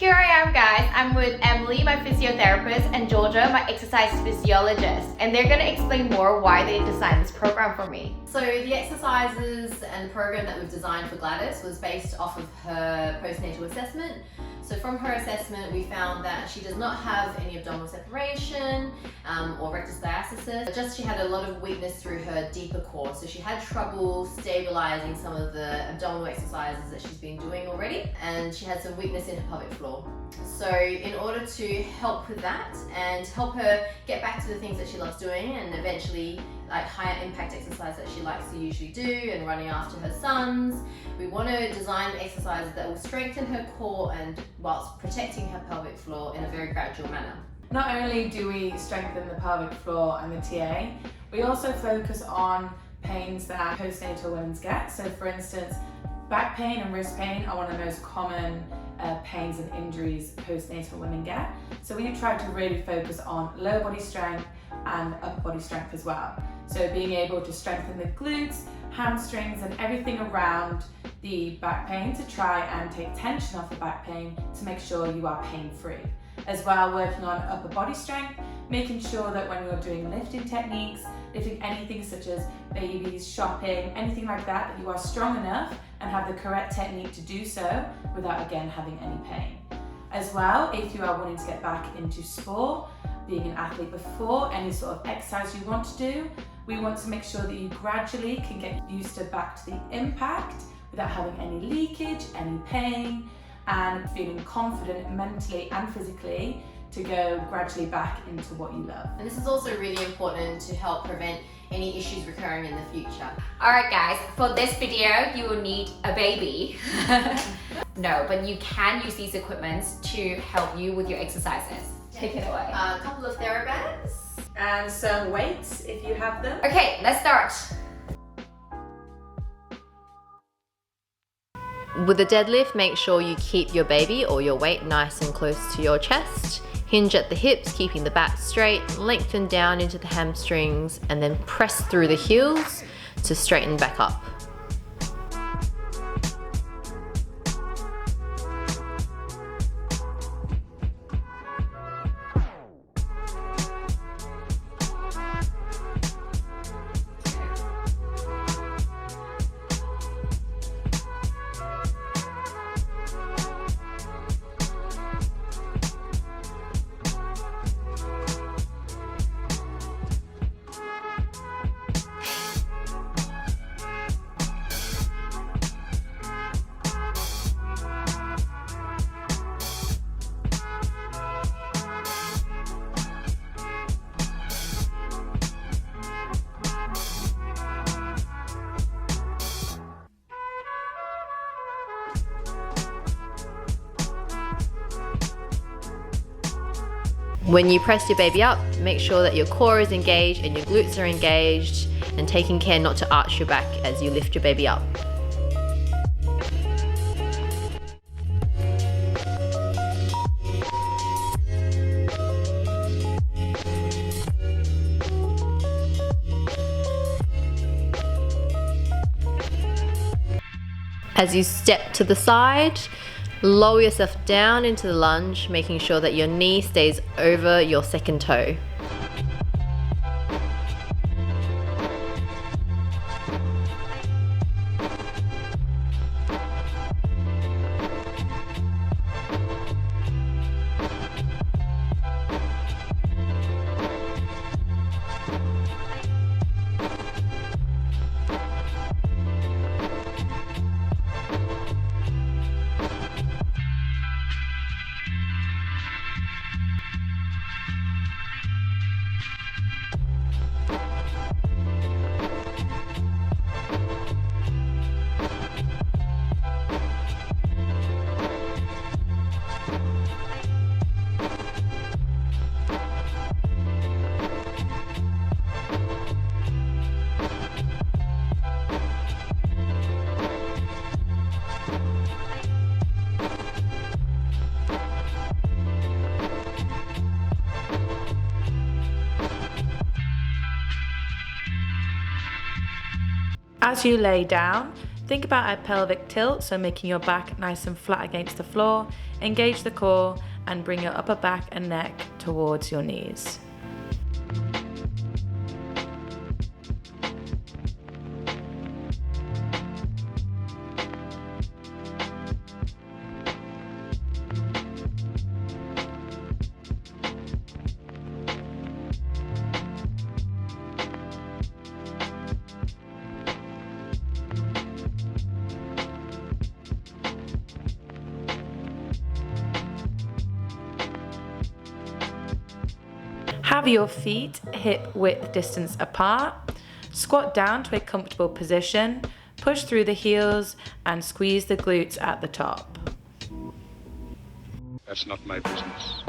Here I am, guys. I'm with Emily, my physiotherapist, and Georgia, my exercise physiologist, and they're going to explain more why they designed this program for me. So the exercises and the program that we've designed for Gladys was based off of her postnatal assessment. So from her assessment, we found that she does not have any abdominal separation or rectus diastasis. Just she had a lot of weakness through her deeper core. So she had trouble stabilizing some of the abdominal exercises that she's been doing already, and she had some weakness in her pelvic floor. So in order to help with that and help her get back to the things that she loves doing and eventually like higher impact exercise that she likes to usually do and running after her sons, we want to design exercises that will strengthen her core and whilst protecting her pelvic floor in a very gradual manner. Not only do we strengthen the pelvic floor and the TA, we also focus on pains that postnatal women get. So for instance, back pain and wrist pain are one of the most common pains and injuries postnatal women get. So we try to really focus on lower body strength and upper body strength as well. So being able to strengthen the glutes, hamstrings and everything around the back pain to try and take tension off the back pain to make sure you are pain-free. As well, working on upper body strength, making sure that when you're doing lifting techniques, lifting anything such as babies, shopping, anything like that, that you are strong enough and have the correct technique to do so without again having any pain. As well, if you are wanting to get back into sport, being an athlete before, any sort of exercise you want to do, we want to make sure that you gradually can get used to back to the impact without having any leakage, any pain, and feeling confident mentally and physically to go gradually back into what you love. And this is also really important to help prevent any issues recurring in the future. Alright guys, for this video you will need a baby. No, but you can use these equipments to help you with your exercises. Take it away. A couple of Thera-Bands. And some weights if you have them. Okay, let's start. With the deadlift, make sure you keep your baby or your weight nice and close to your chest. Hinge at the hips, keeping the back straight, lengthen down into the hamstrings, and then press through the heels to straighten back up. When you press your baby up, make sure that your core is engaged and your glutes are engaged, and taking care not to arch your back as you lift your baby up. As you step to the side, lower yourself down into the lunge, making sure that your knee stays over your second toe. As you lay down, Think about a pelvic tilt, so making your back nice and flat against the floor. Engage the core and bring your upper back and neck towards your knees. Have your feet hip width distance apart. Squat down to a comfortable position. Push through the heels and squeeze the glutes at the top. That's not my business.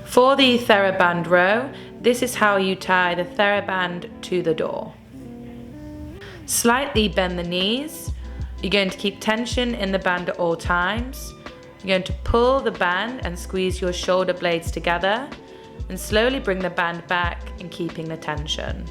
For the Thera-Band Row, this is how you tie the Thera-Band to the door. Slightly bend the knees. You're going to keep tension in the band at all times. You're going to pull the band and squeeze your shoulder blades together, and slowly bring the band back and keeping the tension.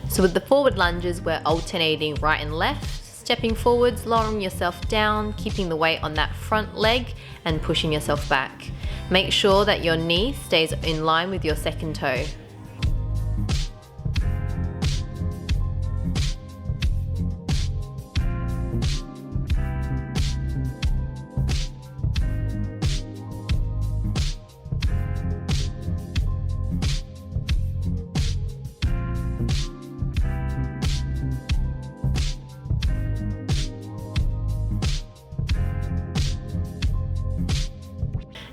So with the forward lunges, we're alternating right and left, stepping forwards, lowering yourself down, keeping the weight on that front leg and pushing yourself back. Make sure that your knee stays in line with your second toe.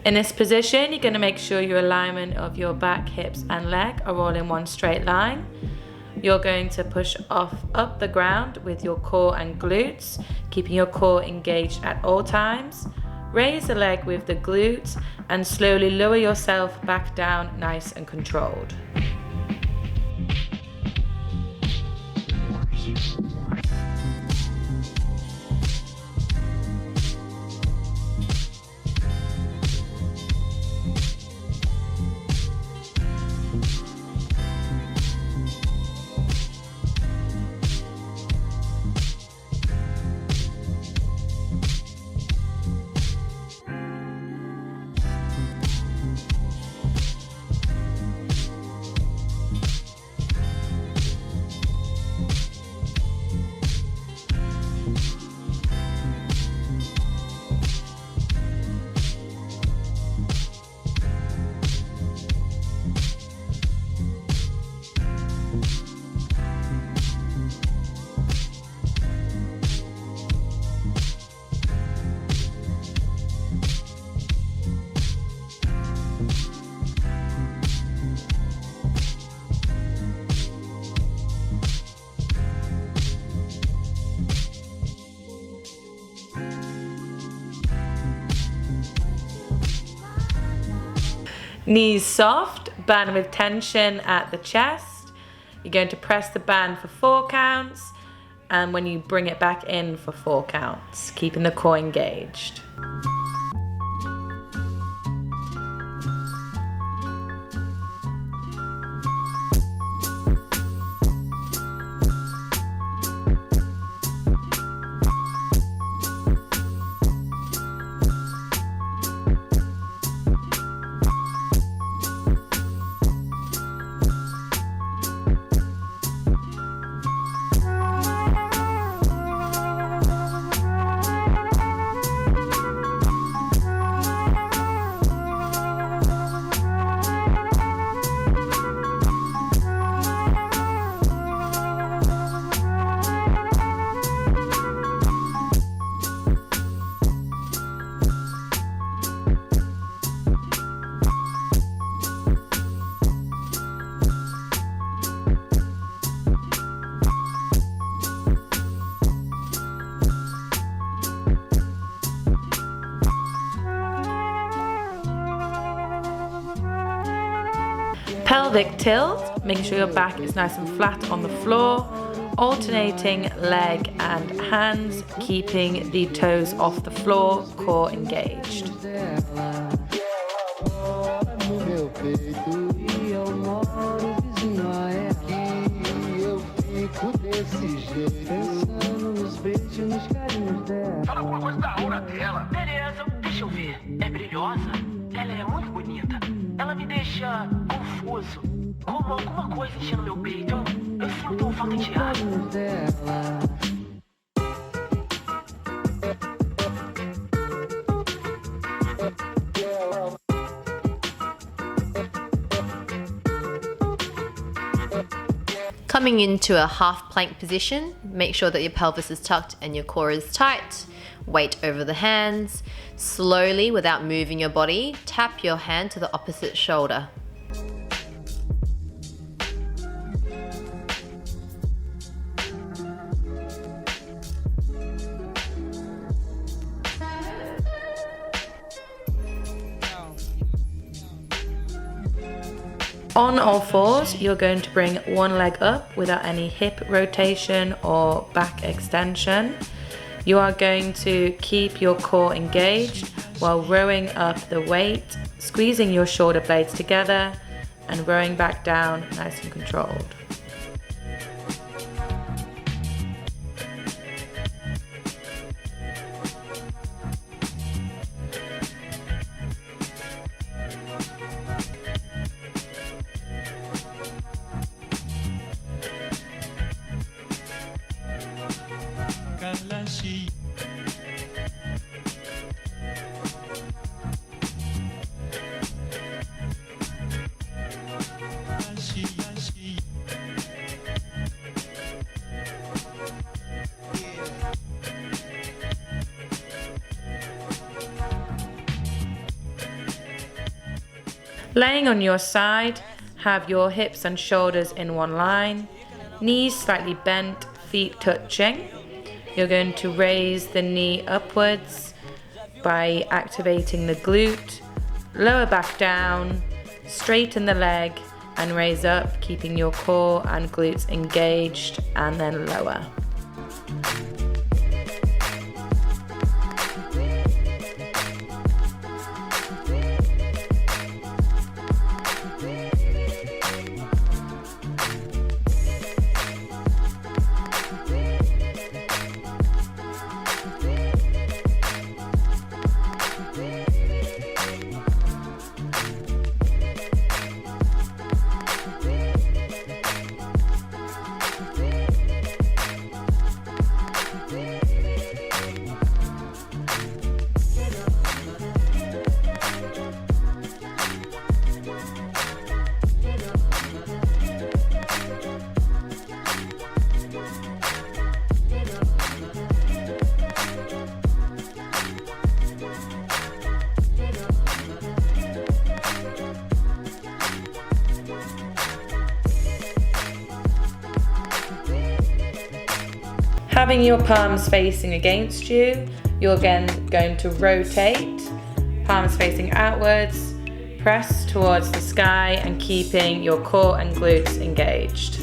In this position, you're going to make sure your alignment of your back, hips and leg are all in one straight line. You're going to push up the ground with your core and glutes, keeping your core engaged at all times. Raise the leg with the glutes and slowly lower yourself back down, nice and controlled. Knees soft, band with tension at the chest. You're going to press the band for 4 counts and when you bring it back in for 4 counts, keeping the core engaged. Pelvic tilt, making sure your back is nice and flat on the floor, alternating leg and hands, keeping the toes off the floor, core engaged. Fala alguma coisa da aura dela. Beleza, deixa eu ver. É brilhosa? Ela é muito bonita. Ela me deixa confuso. Como alguma coisa enchendo meu peito. Eu sinto falta de ar. Coming into a half plank position, make sure that your pelvis is tucked and your core is tight. Weight over the hands. Slowly, without moving your body, tap your hand to the opposite shoulder. On all fours, you're going to bring one leg up without any hip rotation or back extension. You are going to keep your core engaged while rowing up the weight, squeezing your shoulder blades together and rowing back down nice and controlled. Laying on your side, have your hips and shoulders in one line, knees slightly bent, feet touching. You're going to raise the knee upwards by activating the glute, lower back down, straighten the leg and raise up, keeping your core and glutes engaged, and then lower. Having your palms facing against you, you're again going to rotate, palms facing outwards, press towards the sky and keeping your core and glutes engaged.